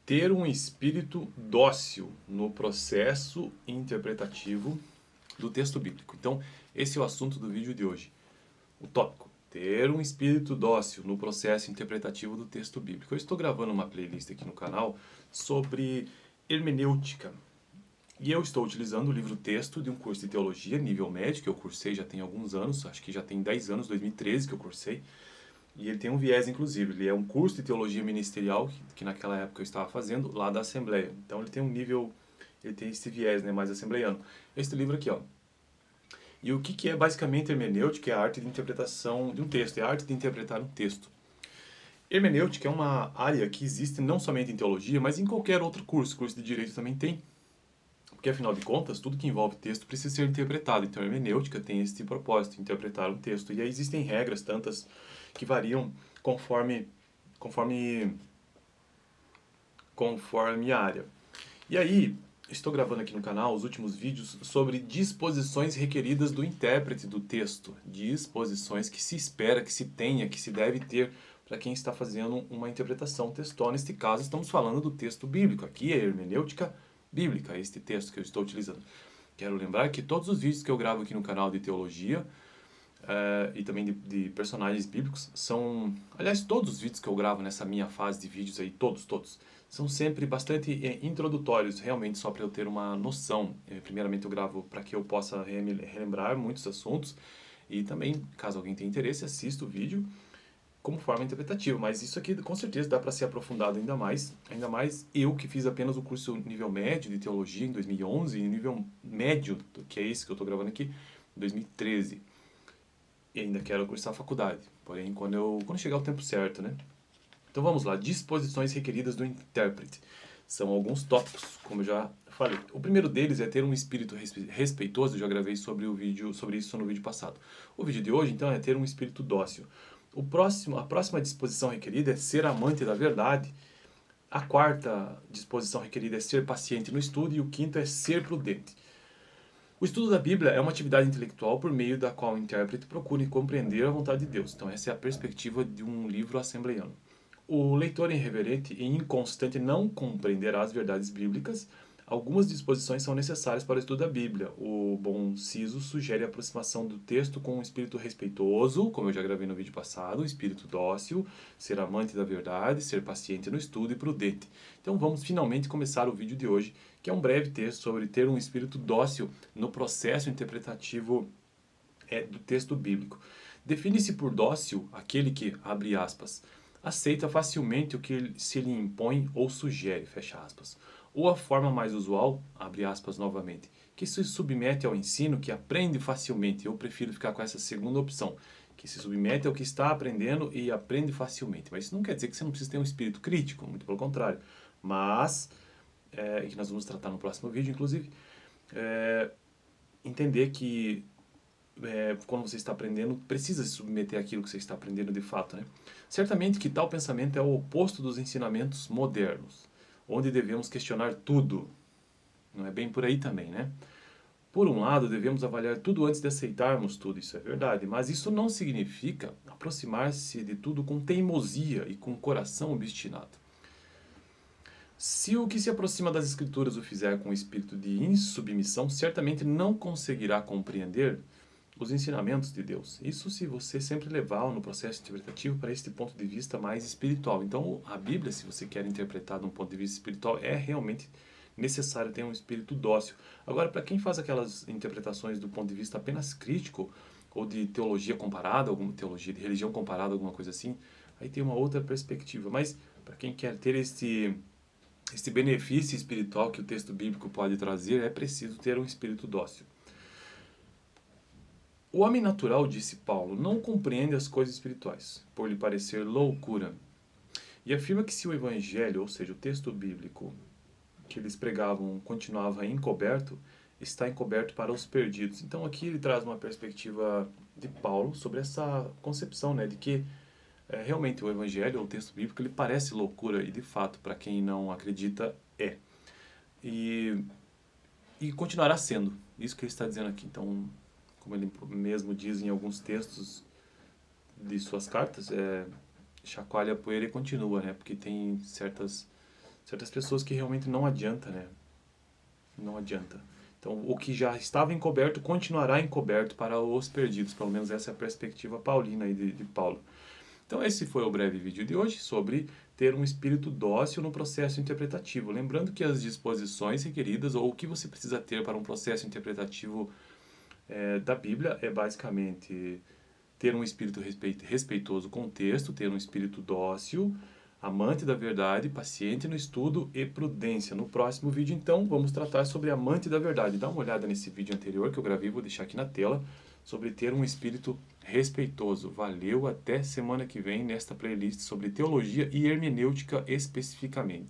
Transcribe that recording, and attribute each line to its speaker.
Speaker 1: ter um espírito dócil no processo interpretativo do texto bíblico. Então, esse é o assunto do vídeo de hoje. O tópico: ter um espírito dócil no processo interpretativo do texto bíblico. Eu estou gravando uma playlist aqui no canal sobre hermenêutica. E eu estou utilizando o livro-texto de um curso de teologia, nível médio, que eu cursei já tem alguns anos, acho que já tem 10 anos, 2013 que eu cursei. E ele tem um viés, inclusive, ele é um curso de teologia ministerial, que naquela época eu estava fazendo, lá da Assembleia. Então ele tem um nível, ele tem esse viés, né, mais assembleiano. Este livro aqui, ó. E o que é basicamente hermenêutica? É a arte de interpretação de um texto, é a arte de interpretar um texto. Hermenêutica é uma área que existe não somente em teologia, mas em qualquer outro curso. Curso de direito também tem. Porque, afinal de contas, tudo que envolve texto precisa ser interpretado. Então, a hermenêutica tem esse propósito, interpretar um texto. E aí existem regras, tantas, que variam conforme a área. E aí, estou gravando aqui no canal os últimos vídeos sobre disposições requeridas do intérprete do texto. Disposições que se espera, que se tenha, que se deve ter para quem está fazendo uma interpretação textual. Neste caso, estamos falando do texto bíblico. Aqui é a hermenêutica bíblica, este texto que eu estou utilizando. Quero lembrar que todos os vídeos que eu gravo aqui no canal de teologia e também de personagens bíblicos são... Aliás, todos os vídeos que eu gravo nessa minha fase de vídeos aí, todos, são sempre bastante introdutórios, realmente só para eu ter uma noção. Primeiramente eu gravo para que eu possa relembrar muitos assuntos e também, caso alguém tenha interesse, assista o vídeo como forma interpretativa, mas isso aqui com certeza dá para ser aprofundado ainda mais eu que fiz apenas o curso nível médio de teologia em 2011 e nível médio, que é esse que eu estou gravando aqui, em 2013. E ainda quero cursar a faculdade, porém quando chegar o tempo certo, né? Então vamos lá, disposições requeridas do intérprete. São alguns tópicos, como eu já falei. O primeiro deles é ter um espírito respeitoso, eu já gravei sobre isso no vídeo passado. O vídeo de hoje, então, é ter um espírito dócil. A próxima disposição requerida é ser amante da verdade. A quarta disposição requerida é ser paciente no estudo. E o quinto é ser prudente. O estudo da Bíblia é uma atividade intelectual por meio da qual o intérprete procura compreender a vontade de Deus. Então essa é a perspectiva de um livro assembleiano. O leitor irreverente e inconstante não compreenderá as verdades bíblicas. Algumas disposições são necessárias para o estudo da Bíblia. O bom siso sugere a aproximação do texto com um espírito respeitoso, como eu já gravei no vídeo passado, espírito dócil, ser amante da verdade, ser paciente no estudo e prudente. Então vamos finalmente começar o vídeo de hoje, que é um breve texto sobre ter um espírito dócil no processo interpretativo do texto bíblico. Define-se por dócil aquele que, abre aspas, aceita facilmente o que se lhe impõe ou sugere, fecha aspas. Ou a forma mais usual, abre aspas novamente, que se submete ao ensino, que aprende facilmente. Eu prefiro ficar com essa segunda opção, que se submete ao que está aprendendo e aprende facilmente. Mas isso não quer dizer que você não precisa ter um espírito crítico, muito pelo contrário. Mas, e que nós vamos tratar no próximo vídeo, inclusive, entender que quando você está aprendendo, precisa se submeter àquilo que você está aprendendo de fato, né? Certamente que tal pensamento é o oposto dos ensinamentos modernos, onde devemos questionar tudo. Não é bem por aí também, né? Por um lado, devemos avaliar tudo antes de aceitarmos tudo, isso é verdade, mas isso não significa aproximar-se de tudo com teimosia e com coração obstinado. Se o que se aproxima das Escrituras o fizer com espírito de insubmissão, certamente não conseguirá compreender os ensinamentos de Deus. Isso se você sempre levar no processo interpretativo para este ponto de vista mais espiritual. Então, a Bíblia, se você quer interpretar de um ponto de vista espiritual, é realmente necessário ter um espírito dócil. Agora, para quem faz aquelas interpretações do ponto de vista apenas crítico, ou de teologia comparada, alguma teologia de religião comparada, alguma coisa assim, aí tem uma outra perspectiva. Mas, para quem quer ter este benefício espiritual que o texto bíblico pode trazer, é preciso ter um espírito dócil. O homem natural, disse Paulo, não compreende as coisas espirituais, por lhe parecer loucura. E afirma que se o evangelho, ou seja, o texto bíblico que eles pregavam, continuava encoberto, está encoberto para os perdidos. Então aqui ele traz uma perspectiva de Paulo sobre essa concepção, né, de que realmente o evangelho, o texto bíblico, ele parece loucura, e de fato, para quem não acredita, é. E continuará sendo, isso que ele está dizendo aqui. Então, como ele mesmo diz em alguns textos de suas cartas, chacoalha a poeira e continua, né? Porque tem certas certas pessoas que realmente não adianta, né? Não adianta. Então, o que já estava encoberto continuará encoberto para os perdidos. Pelo menos essa é a perspectiva paulina aí de Paulo. Então, esse foi o breve vídeo de hoje sobre ter um espírito dócil no processo interpretativo. Lembrando que as disposições requeridas, ou o que você precisa ter para um processo interpretativo da Bíblia, é basicamente ter um espírito respeitoso com o texto, ter um espírito dócil, amante da verdade, paciente no estudo e prudência. No próximo vídeo, então, vamos tratar sobre amante da verdade. Dá uma olhada nesse vídeo anterior que eu gravei, vou deixar aqui na tela, sobre ter um espírito respeitoso. Valeu, até semana que vem nesta playlist sobre teologia e hermenêutica especificamente.